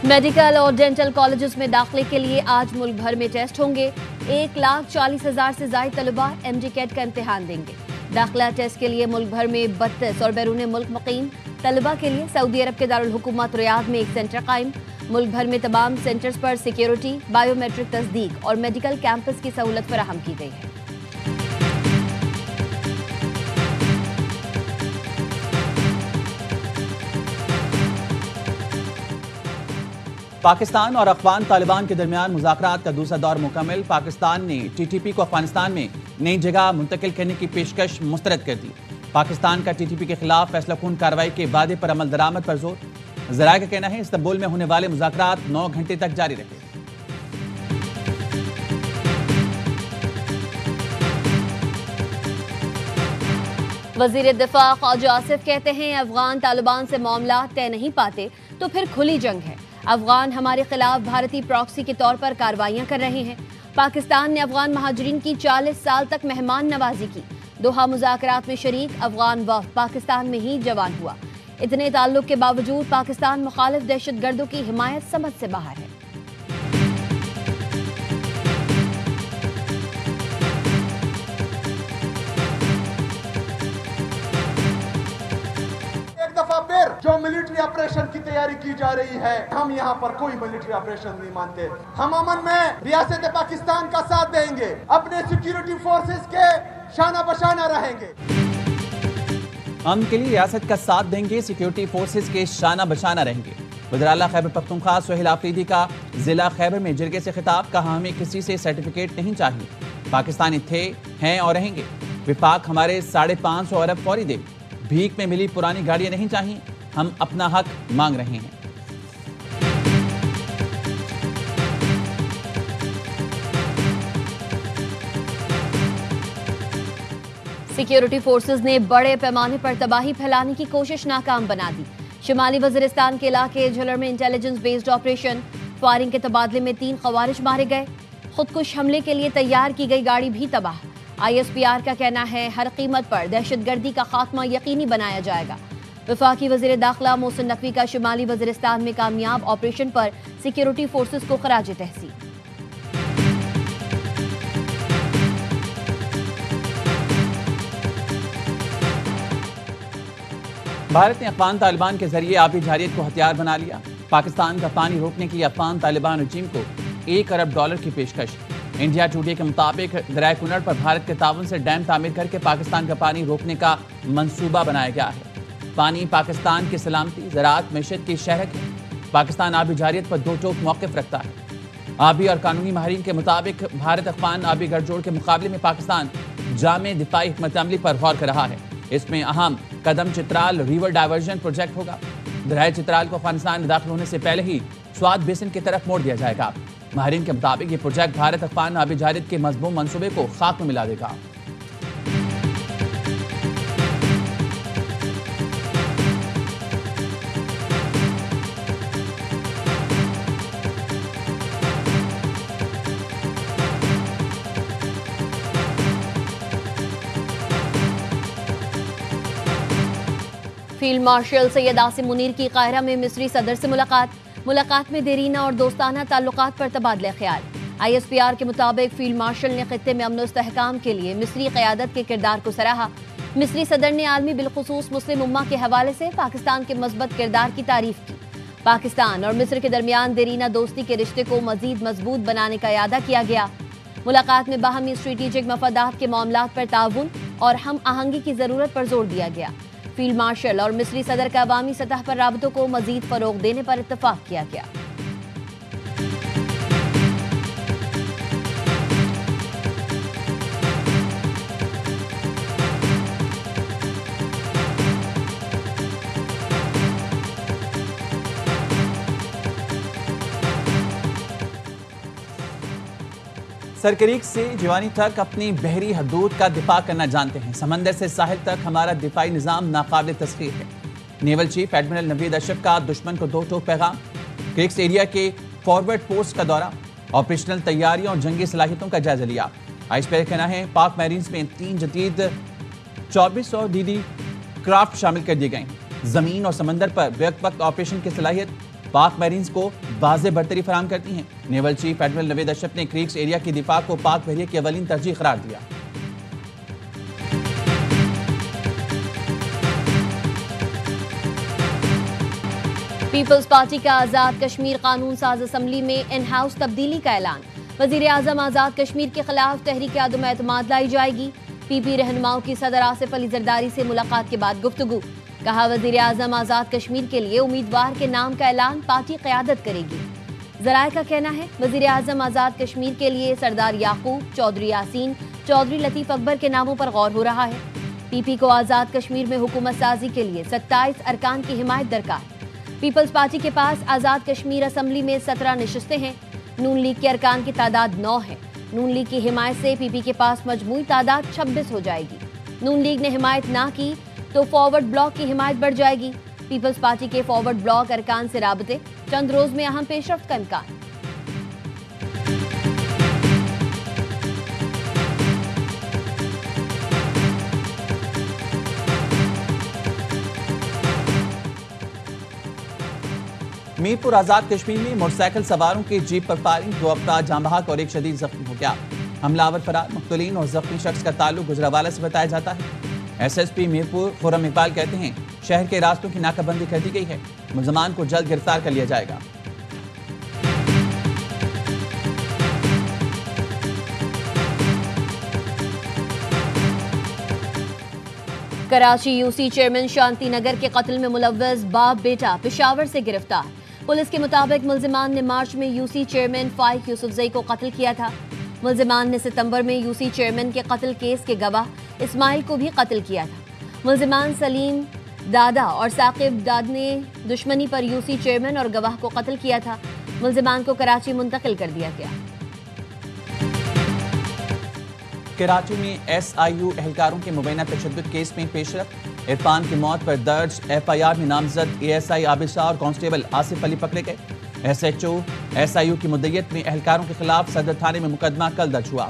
Medical और dental colleges में दाखिले के लिए आज मुल्क भर में टेस्ट होंगे। 1,40,000 से ज्यादा तलबा MD-CAT का इम्तिहान देंगे। दाखिला टेस्ट के लिए मुल्क भर में 32 और बैरून मुल्क मुकीम तलबा के लिए सऊदी अरब के दारुल हुकूमत रियाद में एक सेंटर कायम। मुल्क भर में तमाम सेंटर्स पर सिक्योरिटी, बायोमेट्रिक तस्दीक और मेडिकल कैंपस की सहूलत फराहम की गई है। पाकिस्तान और अफगान तालिबान के दरमियान मुज़ाकरात का दूसरा दौर मुकम्मल। पाकिस्तान ने TTP को अफगानिस्तान में नई जगह मुंतकिल करने की पेशकश मुस्तरद कर दी। पाकिस्तान का TTP के खिलाफ फैसलाकुन कार्रवाई के वादे पर अमल दरामद पर जोर। ज़राए का कहना है इस्तांबुल में होने वाले मुज़ाकरात 9 घंटे तक जारी रहे। वज़ीर दिफा ख्वाजा आसिफ कहते हैं अफगान तालिबान से मामला तय नहीं पाते तो फिर खुली जंग है। अफगान हमारे खिलाफ भारतीय प्रॉक्सी के तौर पर कार्रवाइयां कर रहे हैं। पाकिस्तान ने अफगान महाजरीन की 40 साल तक मेहमान नवाजी की। दोहा मुज़ाकरात में शरीक अफगान वफ़द पाकिस्तान में ही जवान हुआ। इतने ताल्लुक के बावजूद पाकिस्तान मुखालिफ दहशतगर्दों की हिमायत समझ से बाहर है। जो मिलिट्री ऑपरेशन की तैयारी की जा रही है, हम यहाँ पर कोई मिलिट्री ऑपरेशन नहीं मानते। हम अमन में रियासत पाकिस्तान का साथ देंगे, अपने सिक्योरिटी फोर्सेस के शाना बशाना रहेंगे। अमन के लिए रियासत का साथ देंगे, सिक्योरिटी फोर्सेस के शाना बशाना रहेंगे। वज़ीर आला खैबर पख्तूनख्वा सुहेल आफरीदी का जिला खैबर में जरगे से खिताब। कहा हमें किसी से सर्टिफिकेट नहीं चाहिए, पाकिस्तानी थे, हैं और रहेंगे। विफाक हमारे 550 अरब फौरी दे। भीख में मिली पुरानी गाड़ियां नहीं चाहिए, हम अपना हक मांग रहे हैं। सिक्योरिटी फोर्सेस ने बड़े पैमाने पर तबाही फैलाने की कोशिश नाकाम बना दी। शुमाली वज़ीरिस्तान के इलाके झलर में इंटेलिजेंस बेस्ड ऑपरेशन, फायरिंग के तबादले में 3 खवारिज मारे गए। खुदकुश हमले के लिए तैयार की गई गाड़ी भी तबाह। ISPR का कहना है हर कीमत पर दहशतगर्दी का खात्मा यकीनी बनाया जाएगा। वफाकी वज़ीर दाखिला मोहसिन नकवी का शुमाली वज़ीरिस्तान में कामयाब ऑपरेशन पर सिक्योरिटी फोर्सेस को खराज तहसीन। भारत ने अफगान तालिबान के जरिए आबी जारियत को हथियार बना लिया। पाकिस्तान का पानी रोकने के लिए अफगान तालिबान रजीम को $1 अरब की पेशकश। इंडिया टुडे के मुताबिक दरिया कुनर पर भारत के ताउन से डैम तामीर करके पाकिस्तान का पानी रोकने का मंसूबा बनाया गया है। पानी पाकिस्तान की सलामती, ज़राअत, मैशत की शहरक है। पाकिस्तान आबी जारियत पर दो टोक मौक़िफ़ रखता है। आबी और कानूनी माहिरीन के मुताबिक भारत अफगान आबी गठजोड़ के मुकाबले में पाकिस्तान जामे दिफाई हिकमत अमली पर गौर कर रहा है। इसमें अहम कदम चित्राल रिवर डाइवर्जन प्रोजेक्ट होगा। दरिया चित्राल को अफगानिस्तान में दाखिल होने से पहले ही स्वात बेसिन की तरफ मोड़ दिया जाएगा। माहिरीन के मुताबिक ये प्रोजेक्ट भारत अफगान आबी जारियत के मज़मूम मंसूबे को खाक में मिला देगा। फील्ड मार्शल सैयद आसिम मुनीर की काहिरा में मिस्री सदर से मुलाकात में देरीना और दोस्ताना ताल्लुकात पर तबादला ख्याल। ISPR के मुताबिक फील्ड मार्शल ने खित्ते में अमन और इस्तेहकाम के लिए मिस्री क़यादत के किरदार को सराहा। मिस्री सदर ने आलमी बिलखुसूस मुस्लिम उम्मा के हवाले से पाकिस्तान के मज़बूत किरदार की तारीफ की। पाकिस्तान और मिस्र के दरमियान देरीना दोस्ती के रिश्ते को मजीद मजबूत बनाने का इरादा किया गया। मुलाकात में बाहमी स्ट्रेटेजिक मफादात के मामलात पर ताउन और हम आहंगी की ज़रूरत पर जोर दिया गया। फील्ड मार्शल और मिस्री सदर का अवामी सतह पर राबतों को मजीद फरोग देने पर इत्तफाक किया गया। सरकरीक से जवानी तक अपनी बहरी हदूद का दिफा करना जानते हैं। समंदर से साहिल तक हमारा दिफाई निज़ाम नाकाबिल तस्खीर है। Naval chief admiral Naveed Ashraf का दुश्मन को 2 टोक पैगाम। क्रिक्स एरिया के फॉरवर्ड पोस्ट का दौरा, ऑपरेशनल तैयारियों और जंगी सलाहियतों का जायजा लिया। ISPR कहना है पाक मैरीन्स में 3 जदीद 2400 DD क्राफ्ट शामिल कर दिए गए हैं। जमीन और समंदर पर बेवक्त ऑपरेशन की सलाहियत پاک میرینز کو واضح برتری فراہم کرتی ہیں۔ نیول چیف ایڈمرل نوید اشرف نے کریکس ایریا کی دفاع کو پاک بحریہ کی اولین ترجیح قرار دیا۔ پیپلز پارٹی کا آزاد کشمیر قانون ساز اسمبلی میں ان ہاؤس تبدیلی کا اعلان۔ وزیر اعظم آزاد کشمیر کے خلاف تحریک عدم اعتماد لائی جائے گی۔ پی پی رہنماؤں کی صدر آصف علی زرداری سے ملاقات کے بعد گفتگو۔ کہا وزیر اعظم آزاد کشمیر کے لیے امیدوار کے نام کا اعلان پارٹی قیادت کرے گی۔ ذرائع کا کہنا ہے وزیر اعظم آزاد کشمیر کے لیے سردار یعقوب، چودھری یاسین، چودھری لطیف اکبر کے ناموں پر غور ہو رہا ہے۔ پی پی کو آزاد کشمیر میں حکومت سازی کے لیے 27 ارکان کی حمایت درکار۔ پیپلز پارٹی کے پاس آزاد کشمیر اسمبلی میں 17 نشستیں ہیں۔ نون لیگ کے ارکان کی تعداد 9 ہے۔ نون لیگ کی حمایت سے پی پی کے پاس مجموعی تعداد 26 ہو جائے گی۔ نون لیگ نے حمایت نہ کی تو فارورڈ بلاک کی حمایت بڑھ جائے گی۔ پیپلز پارٹی کے فارورڈ بلاک ارکان سے رابطے، چند روز میں اہم پیش رفت کا امکان۔ میرپور آزاد کشمیر میں موٹر سائیکل سواروں کی جیپ پر فائرنگ، 2 افراد جاں بحق اور 1 شدید زخمی ہو گیا۔ حملہ آور فرار، مقتولین اور زخمی شخص کا تعلق گجرانوالہ سے بتایا جاتا ہے۔ ایس ایس پی میرپور خرم اقبال کہتے ہیں شہر کے راستوں کی ناکہ بندی کر دی گئی ہے، ملزمان کو جلد گرفتار کر لیا جائے گا۔ کراچی یو سی چیئرمین شانتی نگر کے قتل میں ملوث باپ بیٹا پشاور سے گرفتار۔ پولیس کے مطابق ملزمان نے مارچ میں یو سی چیئرمین فائق یوسفزئی کو قتل کیا تھا۔ ملزمان نے ستمبر میں یو سی چیئرمین کے قتل کیس کے گواہ اسماعیل کو بھی قتل کیا تھا۔ ملزمان سلیم دادا اور ثاقب داد نے دشمنی پر یو سی چیئرمین اور گواہ کو قتل کیا تھا۔ ملزمان کو کراچی منتقل کر دیا گیا۔ کراچی میں ایس آئی یو اہلکاروں کے مبینہ تشدد کیس میں پیش رفت، عرفان کی موت پر درج ایف آئی آر میں نامزد اے ایس آئی عابد شاہ اور کانسٹیبل آصف علی پکڑے گئے۔ S H O S I U کی مدعیت میں اہلکاروں کے خلاف صدر تھانے میں مقدمہ کل درج ہوا۔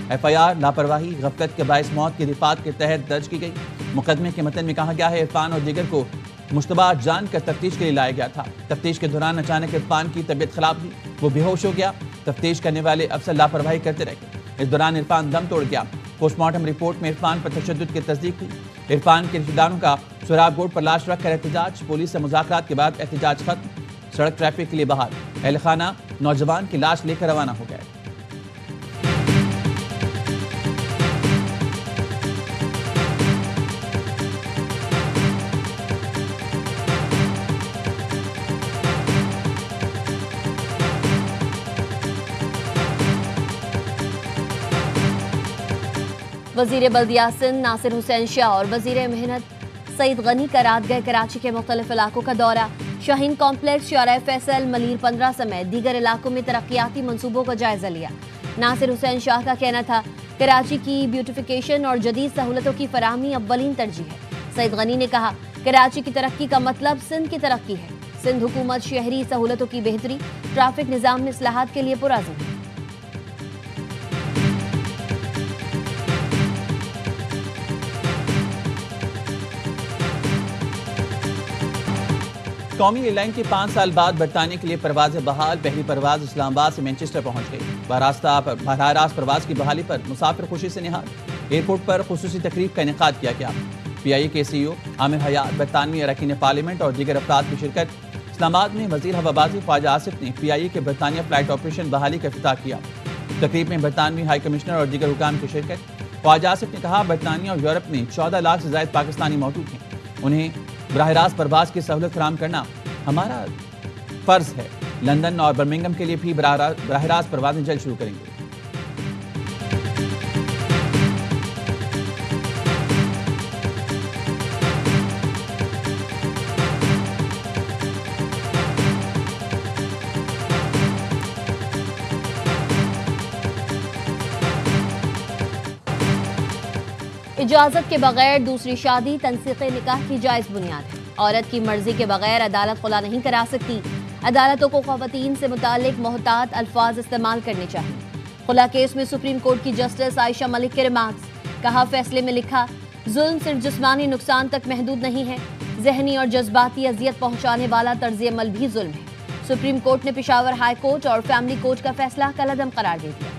ایف آئی آر لاپرواہی غفلت کے باعث موت کی دفعات کے تحت درج کی گئی۔ مقدمے کے متن میں کہا گیا ہے عرفان اور دیگر کو مشتبہ جان کر تفتیش کے لیے لایا گیا تھا۔ تفتیش کے دوران اچانک عرفان کی طبیعت خراب ہوئی، وہ بے ہوش ہو گیا۔ تفتیش کرنے والے افسر لاپرواہی کرتے رہے۔ اس دوران عرفان دم توڑ گیا۔ پوسٹ مارٹم رپورٹ میں عرفان پر تشدد کی تصدیق ہوئی۔ عرفان کے رشتہ داروں کا سراب گوٹ پر لاش رکھ کر احتجاج، پولیس سے مذاکرات کے بعد احتجاج ختم، سڑک ٹریفک کے لیے بحال۔ اہل خانہ نوجوان کی لاش لے کر روانہ ہو گئے۔ وزیر بلدیات سندھ ناصر حسین شاہ اور وزیر محنت سعید غنی کا رات گئے کراچی کے مختلف علاقوں کا دورہ۔ شاہین کمپلیکس، شارع فیصل، ملیر 15 سمیت دیگر علاقوں میں ترقیاتی منصوبوں کا جائزہ لیا۔ ناصر حسین شاہ کا کہنا تھا کراچی کی بیوٹیفیکیشن اور جدید سہولتوں کی فراہمی اولین ترجیح ہے۔ سعید غنی نے کہا کراچی کی ترقی کا مطلب سندھ کی ترقی ہے۔ سندھ حکومت شہری سہولتوں کی بہتری، ٹریفک نظام میں اصلاحات کے لیے پرعزم ہے۔ قومی ایئر لائن کی 5 سال بعد برطانیہ کے لیے پروازیں بحال، پہلی پرواز اسلام آباد سے مینچسٹر پہنچ گئی۔ براہ راست پرواز کی بحالی پر مسافر خوشی سے نہال۔ ایئرپورٹ پر خصوصی تقریب کا انعقاد کیا گیا۔ پی آئی اے کے سی ای او عامر حیات، برطانوی اراکین پارلیمنٹ اور دیگر افراد کی شرکت۔ اسلام آباد میں وزیر ہوابازی خواجہ آصف نے پی آئی اے کے برطانیہ فلائٹ آپریشن بحالی کا افتتاح کیا۔ تقریب میں برطانوی ہائی کمشنر اور دیگر حکام کی شرکت۔ خواجہ آصف نے کہا برطانیہ اور یورپ میں 14 لاکھ سے زائد پاکستانی موجود ہیں، انہیں براہ راست پرواز کی سہولت فراہم کرنا ہمارا فرض ہے۔ لندن اور برمنگھم کے لیے بھی براہ راست پروازیں جلد شروع کریں گے۔ اجازت کے بغیر دوسری شادی تنسیق نکاح کی جائز بنیاد ہے۔ عورت کی مرضی کے بغیر عدالت خلا نہیں کرا سکتی۔ عدالتوں کو خواتین سے متعلق محتاط الفاظ استعمال کرنے چاہیے۔ خلا کیس میں سپریم کورٹ کی جسٹس عائشہ ملک کے ریمارکس، کہا فیصلے میں لکھا ظلم صرف جسمانی نقصان تک محدود نہیں ہے، ذہنی اور جذباتی اذیت پہنچانے والا طرز عمل بھی ظلم ہے۔ सुप्रीम कोर्ट ने पेशावर हाई कोर्ट और फैमिली कोर्ट का फैसला कलअदम करार दे दिया।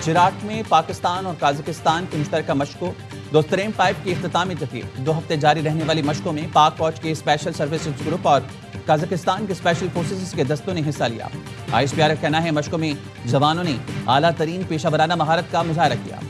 चिराग में पाकिस्तान और काजाकिस्तान की मुश्तरका मशकों दोस्तरेम पाइप की इख्तितामी तकरीब 2 हफ्ते जारी रहने वाली मशकों में पाक फौज के स्पेशल सर्विसेज ग्रुप और काजाकिस्तान के स्पेशल फोर्सेस के दस्तों ने हिस्सा लिया। ISPR का कहना है मशकों में जवानों ने आला तरीन पेशा वराना महारत का मुजाहरा किया।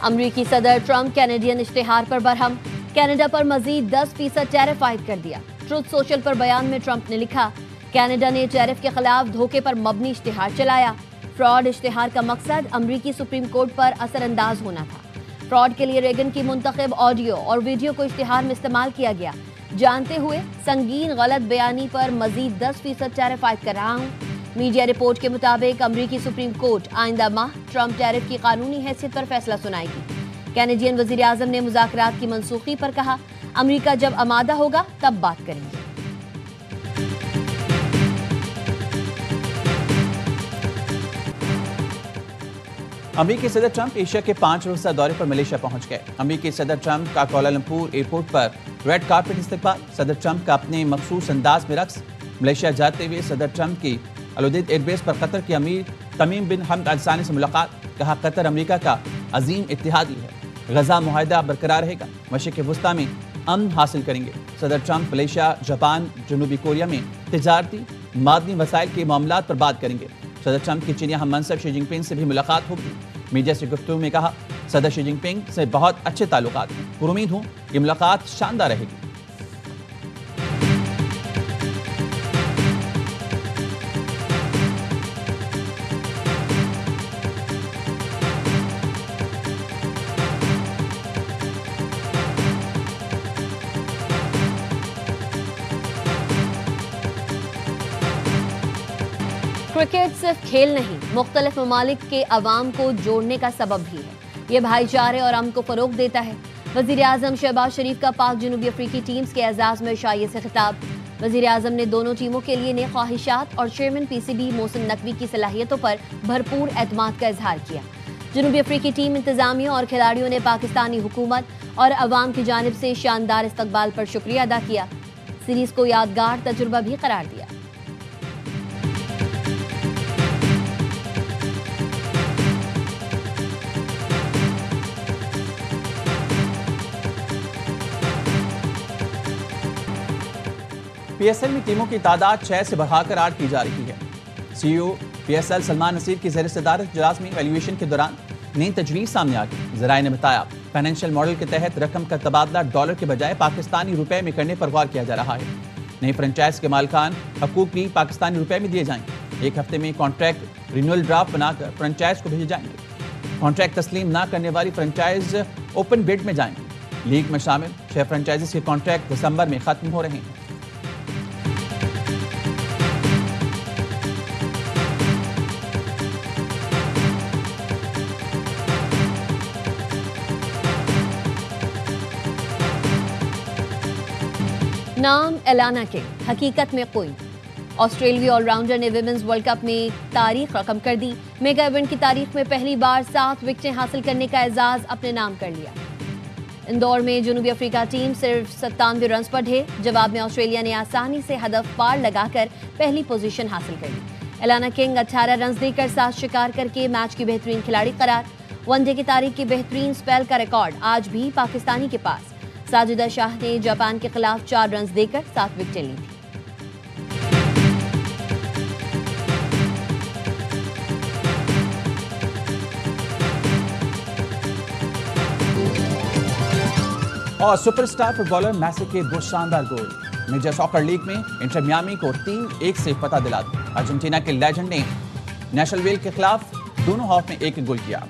अमरीकी सदर ट्रंप कैनेडियन इश्तिहार पर बरहम, कनाडा पर मजीद 10% टैरिफ आयद कर दिया। ट्रुथ सोशल पर बयान में ट्रंप ने लिखा, कनाडा ने टैरिफ के खिलाफ धोखे पर मबनी इश्तिहार चलाया। फ्रॉड इश्तिहार का मकसद अमरीकी सुप्रीम कोर्ट पर असरअंदाज होना था। फ्रॉड के लिए रेगन की मुंतखब ऑडियो और वीडियो को इश्तिहार में इस्तेमाल किया गया। जानते हुए संगीन गलत बयानी पर मजीद 10% टैरिफ आयद कर रहा हूँ। मीडिया रिपोर्ट के मुताबिक अमरीकी सुप्रीम कोर्ट आइंदा माह ट्रंप टैरिफ की कानूनी हैसियत पर फैसला सुनाएगी। कैनेडियन वजीर आजम ने मुज़ाकरात की मनसूखी पर कहा, अमरीका जब आमादा होगा तब बात करेंगे। अमेरिकी सदर ट्रंप एशिया के 5 रोज़ा दौरे पर मलेशिया पहुंच गए। अमेरिकी सदर ट्रंप का कोलालमपुर एयरपोर्ट पर रेड कार्पेट इस्तकबाल। सदर ट्रंप का अपने मखसूस अंदाज में रक्स। मलेशिया जाते हुए सदर ट्रंप की अल-उदैद एयरबेस पर कतर के अमीर तमीम बिन हमद अल सानी से मुलाकात। कहा, कतर अमेरिका का अजीम इत्तेहादी है। गजा मुआहदा बरकरार रहेगा। मशरिक़ वुस्ता में अमन हासिल करेंगे। सदर ट्रंप मलेशिया, जापान, जनूबी कोरिया में तिजारती मादनी वसाइल के मामलात पर बात करेंगे। सदर ट्रंप की चीनी हम मनसब शी जिनपिंग से भी मुलाकात होगी। मीडिया से गुफ्तगू में कहा, सदर शी जिनपिंग से बहुत अच्छे ताल्लुकात हैं। पुरुमीद हूँ ये मुलाकात शानदार रहेगी। क्रिकेट सिर्फ खेल नहीं, मुख्तलिफ ममालिक के अवाम को जोड़ने का सबब भी है। ये भाईचारे और अमन को फरोग देता है। वजीर आजम शहबाज शरीफ का पाक जनूबी अफ्रीकी टीम्स के एजाज में शाये से खिताब। वजीर आजम ने दोनों टीमों के लिए नेक ख्वाहिशात और चेयरमैन PCB मोहसिन नकवी की सलाहियतों पर भरपूर एतमाद का इजहार किया। जनूबी अफ्रीकी टीम इंतजामिया और खिलाड़ियों ने पाकिस्तानी हुकूमत और अवाम की जानिब से शानदार इस्तकबाल पर शुक्रिया अदा किया। सीरीज को यादगार तजुर्बा भी करार दिया। PSL में टीमों की तादाद 6 से बढ़ाकर 8 की जा रही है। CEO PSL सलमान नसीर की ज़ेर सदारत इजलास में वैल्यूएशन के दौरान नई तजवीज़ सामने आ गई। ज़राए ने बताया, फाइनेंशियल मॉडल के तहत रकम का तबादला डॉलर के बजाय पाकिस्तानी रुपए में करने पर गौर किया जा रहा है। नई फ्रेंचाइज के मालिकान हकूक भी पाकिस्तानी रुपए में दिए जाएंगे। 1 हफ्ते में कॉन्ट्रैक्ट रिन्यूअल ड्राफ्ट बनाकर फ्रेंचाइज को भेजे जाएंगे। कॉन्ट्रैक्ट तस्लीम ना करने वाली फ्रेंचाइज ओपन बिड में जाएंगी। लीग में शामिल 6 फ्रेंचाइजीज के कॉन्ट्रैक्ट दिसंबर में खत्म हो रहे हैं। नाम एलाना किंग, हकीकत में कोई। ऑस्ट्रेलियाई ऑलराउंडर ने विमेंस वर्ल्ड कप में तारीख रकम कर दी। मेगा इवेंट की तारीख में पहली बार 7 विकेटें हासिल करने का एजाज अपने नाम कर लिया। इंदौर में जनूबी अफ्रीका टीम सिर्फ 97 रन पर ढेर। जवाब में ऑस्ट्रेलिया ने आसानी से हदफ पार लगाकर पहली पोजीशन हासिल कर ली। एलाना किंग 18 रन देकर 7 शिकार करके मैच की बेहतरीन खिलाड़ी करार। वनडे की तारीख की बेहतरीन स्पेल का रिकॉर्ड आज भी पाकिस्तानी के पास। साजिदा शाह ने जापान के खिलाफ 4 रन देकर 7 विकेटें ली थी। और सुपरस्टार फुटबॉलर मैसी के 2 शानदार गोल। मेजर सॉकर लीग में इंटर मियामी को 3-1 से फतह दिला दी। अर्जेंटीना के लेजेंड ने नेशनल वेल के खिलाफ दोनों हाफ में 1 गोल किया।